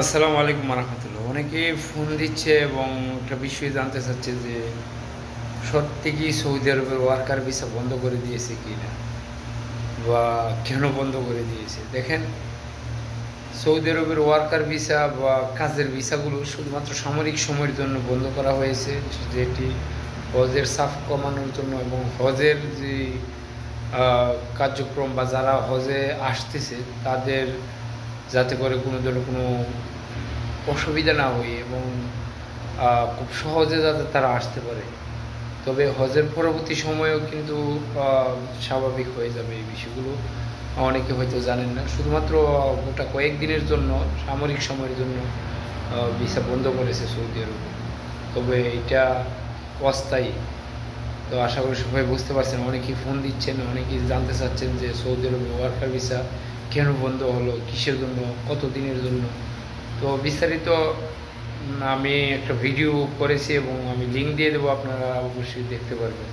আসসালামু আলাইকুম রহমতুল্লাহ। অনেকে ফোন দিচ্ছে এবং একটা বিষয় জানতে চাচ্ছে যে সত্যি কি সৌদি আরবের ওয়ার্কার ভিসা বন্ধ করে দিয়েছে কি না, বা কেন বন্ধ করে দিয়েছে। দেখেন, সৌদি আরবের ওয়ার্কার ভিসা বা কাজের ভিসাগুলো শুধুমাত্র সামরিক সময়ের জন্য বন্ধ করা হয়েছে, যেটি হজের চাপ কমানোর জন্য এবং হজের যে কার্যক্রম বা যারা হজে আসতেছে তাদের যাতে করে কোনো ধরনের কোনো অসুবিধা না হয় এবং খুব সহজে যাতে তারা আসতে পারে। তবে হজের পরবর্তী সময়েও কিন্তু স্বাভাবিক হয়ে যাবে এই বিষয়গুলো। অনেকে হয়তো জানেন না, শুধুমাত্র গোটা কয়েকদিনের জন্য সামরিক সময়ের জন্য ভিসা বন্ধ করেছে সৌদি আরব। তবে এটা অস্থায়ী। তো আশা করি সবাই বুঝতে পারছেন। অনেকেই ফোন দিচ্ছেন, অনেকেই জানতে চাচ্ছেন যে সৌদি আরবে ওয়ার্কার ভিসা কেন বন্ধ হলো, কিসের জন্য, কত দিনের জন্য। তো বিস্তারিত আমি একটা ভিডিও করেছি এবং আমি লিঙ্ক দিয়ে দেবো, আপনারা অবশ্যই দেখতে পারবেন।